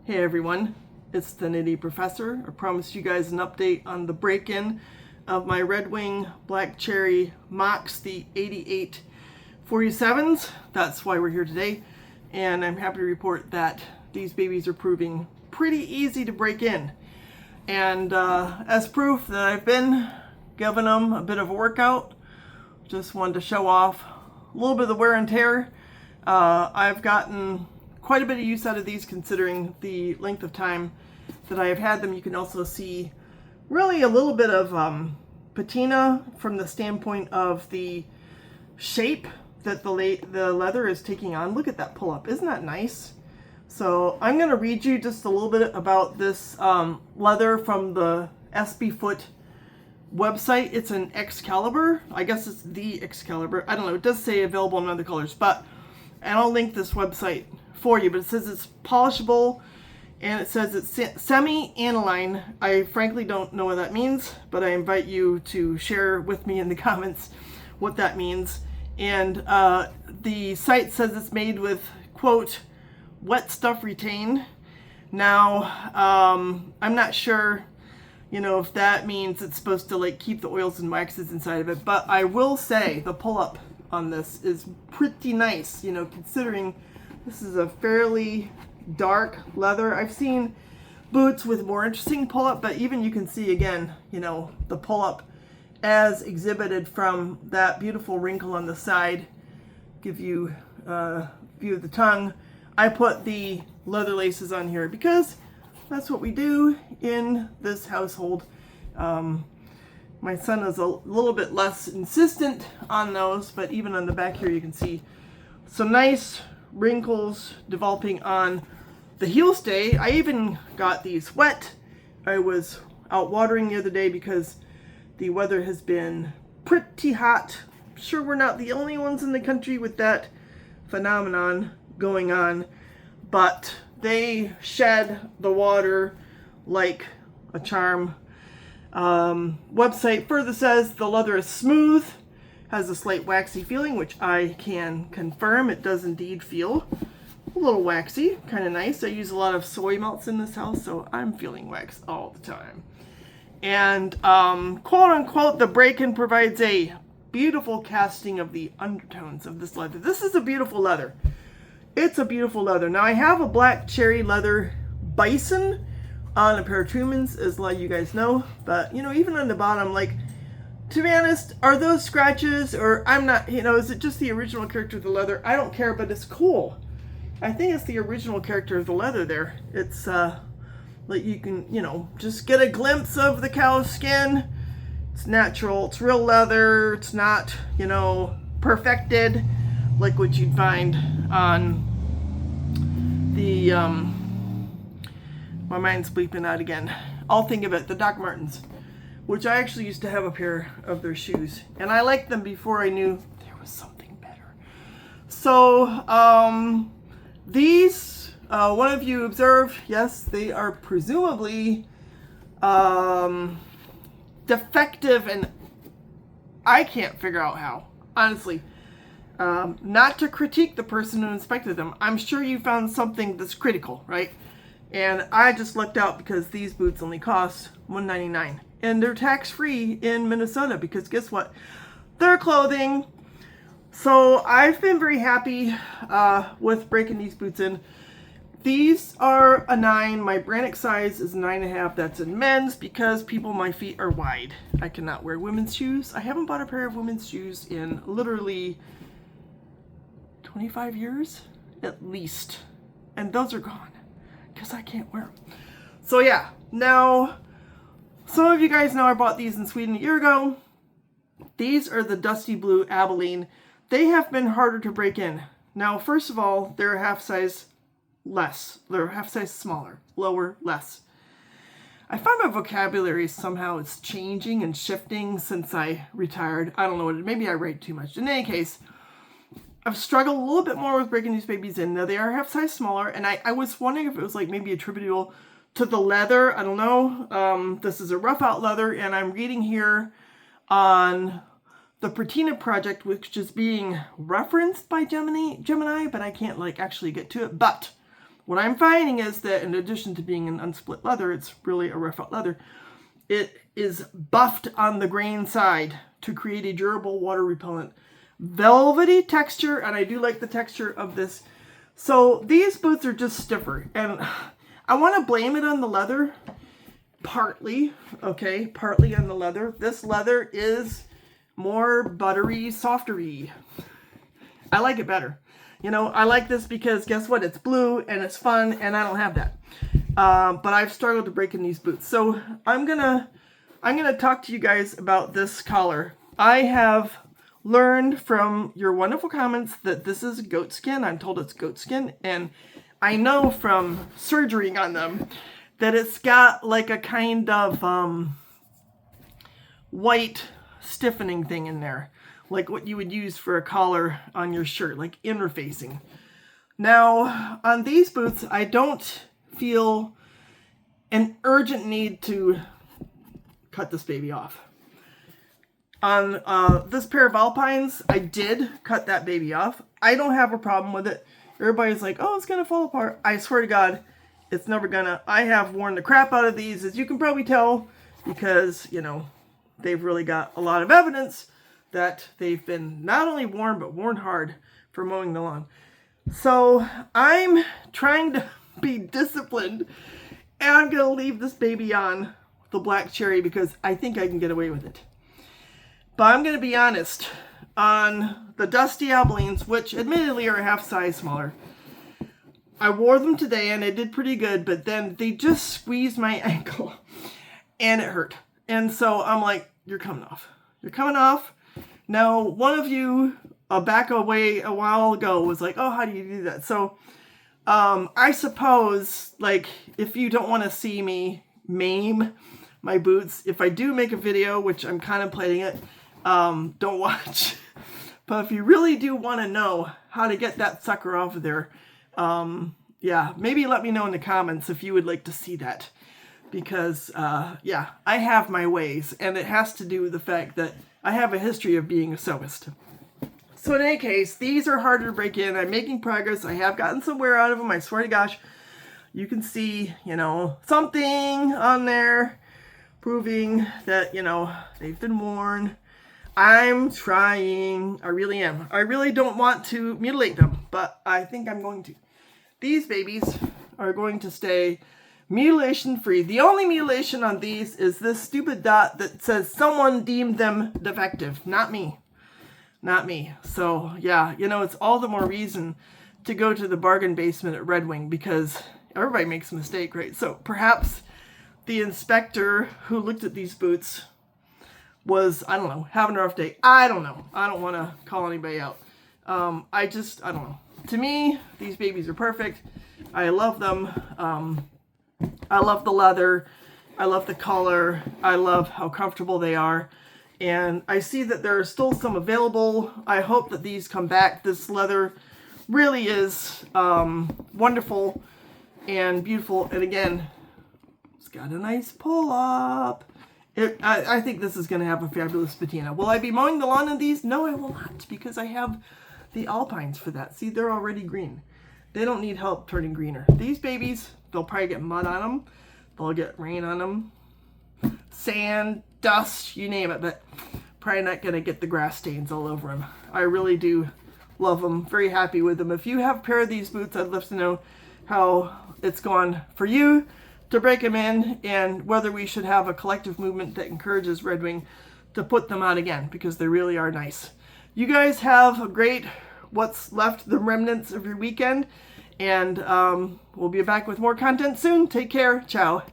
Hey everyone, it's the Nitty Professor. I promised you guys an update on the break-in of my Red Wing Black Cherry Mocs, the 8847s. That's why we're here today, and I'm happy to report that these babies are proving pretty easy to break in. And as proof that I've been giving them a bit of a workout, just wanted to show off a little bit of the wear and tear. I've gotten quite a bit of use out of these considering the length of time that I have had them. You can also see really a little bit of patina from the standpoint of the shape that the leather is taking on. Look at that pull up, isn't that nice? So I'm going to read you just a little bit about this leather from the SB Foot website. It's an Excalibur. I guess it's the Excalibur. I don't know. It does say available in other colors, but and I'll link this website for you, but it says it's polishable and it says it's semi-aniline. I frankly don't know what that means, but I invite you to share with me in the comments what that means. And the site says it's made with, quote, wet stuff retained. Now, I'm not sure, you know, if that means it's supposed to like keep the oils and waxes inside of it, but I will say the pull-up on this is pretty nice, you know, considering this is a fairly dark leather. I've seen boots with more interesting pull-up, but even you can see again, you know, the pull-up as exhibited from that beautiful wrinkle on the side. Give you a view of the tongue. I put the leather laces on here because that's what we do in this household. My son is a little bit less insistent on those, but even on the back here you can see some nice wrinkles developing on the heel stay. I even got these wet. I was out watering the other day because the weather has been pretty hot. I'm sure we're not the only ones in the country with that phenomenon going on, but they shed the water like a charm. Website further says the leather is smooth, has a slight waxy feeling, which I can confirm. It does indeed feel a little waxy, kind of nice. I use a lot of soy melts in this house, so I'm feeling wax all the time. And quote unquote, the break-in provides a beautiful casting of the undertones of this leather. This is a beautiful leather. It's a beautiful leather. Now I have a black cherry leather bison on a pair of Trumans, as a lot of you guys know, but you know, even on the bottom, like, to be honest, are those scratches, or I'm not, you know, is it just the original character of the leather? I don't care, but it's cool. I think it's the original character of the leather there. It's like you can, you know, just get a glimpse of the cow's skin. It's natural, it's real leather, it's not, you know, perfected like what you'd find on the my mind's bleeping out again. I'll think of it, the Doc Martens, which I actually used to have a pair of their shoes, and I liked them before I knew there was something better. So these, one of you observed, yes, they are presumably defective, and I can't figure out how, honestly. Not to critique the person who inspected them. I'm sure you found something that's critical, right? And I just lucked out because these boots only cost $1.99. And they're tax-free in Minnesota because guess what? They're clothing. So I've been very happy with breaking these boots in. These are a 9. My Brannick size is 9.5. That's in men's because my feet are wide. I cannot wear women's shoes. I haven't bought a pair of women's shoes in literally 25 years at least. And those are gone because I can't wear them. So yeah, now some of you guys know I bought these in Sweden a year ago. These are the Dusty Blue Abilene. They have been harder to break in. Now, first of all, they're a half size less. They're a half size smaller, lower, less. I find my vocabulary somehow is changing and shifting since I retired. I don't know, maybe I write too much. In any case, I've struggled a little bit more with breaking these babies in. Now, they are half size smaller, and I was wondering if it was like maybe attributable to the leather. I don't know. This is a rough out leather, and I'm reading here on the Patina project, which is being referenced by Gemini, but I can't like actually get to it. But what I'm finding is that in addition to being an unsplit leather, it's really a rough out leather. It is buffed on the grain side to create a durable water repellent velvety texture, and I do like the texture of this. So these boots are just stiffer, and I want to blame it on the leather, partly, okay, partly on the leather. This leather is more buttery, softery. I like it better. You know, I like this because guess what? It's blue and it's fun, and I don't have that. But I've struggled to break in these boots. So I'm gonna talk to you guys about this collar. I have learned from your wonderful comments that this is goat skin. I'm told it's goat skin, and I know from surgerying on them that it's got like a kind of white stiffening thing in there, like what you would use for a collar on your shirt, like interfacing. Now, on these boots, I don't feel an urgent need to cut this baby off. On this pair of Alpines, I did cut that baby off. I don't have a problem with it. Everybody's like, oh, it's going to fall apart. I swear to God, it's never gonna. I have worn the crap out of these, as you can probably tell, because, you know, they've really got a lot of evidence that they've been not only worn, but worn hard for mowing the lawn. So I'm trying to be disciplined, and I'm going to leave this baby on the Black Cherry because I think I can get away with it. But I'm going to be honest, on the Dusty Albalines, which admittedly are a half size smaller, I wore them today and I did pretty good, but then they just squeezed my ankle and it hurt. And so I'm like, you're coming off. You're coming off. Now, one of you back away a while ago was like, oh, how do you do that? So I suppose, like, if you don't want to see me maim my boots, if I do make a video, which I'm contemplating it, don't watch. But if you really do want to know how to get that sucker off of there, yeah, maybe let me know in the comments if you would like to see that. Because, yeah, I have my ways, and it has to do with the fact that I have a history of being a sewist. So in any case, these are harder to break in. I'm making progress. I have gotten some wear out of them. I swear to gosh, you can see, you know, something on there proving that, you know, they've been worn. I'm trying. I really am. I really don't want to mutilate them, but I think I'm going to. These babies are going to stay mutilation free. The only mutilation on these is this stupid dot that says someone deemed them defective. Not me. Not me. So yeah, you know, it's all the more reason to go to the bargain basement at Red Wing, because everybody makes a mistake, right? So perhaps the inspector who looked at these boots was, I don't know, having a rough day. I don't know. I don't want to call anybody out. I don't know. To me, these babies are perfect. I love them. I love the leather. I love the color. I love how comfortable they are. And I see that there are still some available. I hope that these come back. This leather really is wonderful and beautiful. And again, it's got a nice pull up. I think this is going to have a fabulous patina. Will I be mowing the lawn in these? No, I will not, because I have the Alpines for that. See, they're already green. They don't need help turning greener. These babies, they'll probably get mud on them. They'll get rain on them. Sand, dust, you name it, but probably not going to get the grass stains all over them. I really do love them. Very happy with them. If you have a pair of these boots, I'd love to know how it's gone for you to break them in, and whether we should have a collective movement that encourages Red Wing to put them out again, because they really are nice. You guys have a great, what's left, the remnants of your weekend, and we'll be back with more content soon. Take care. Ciao.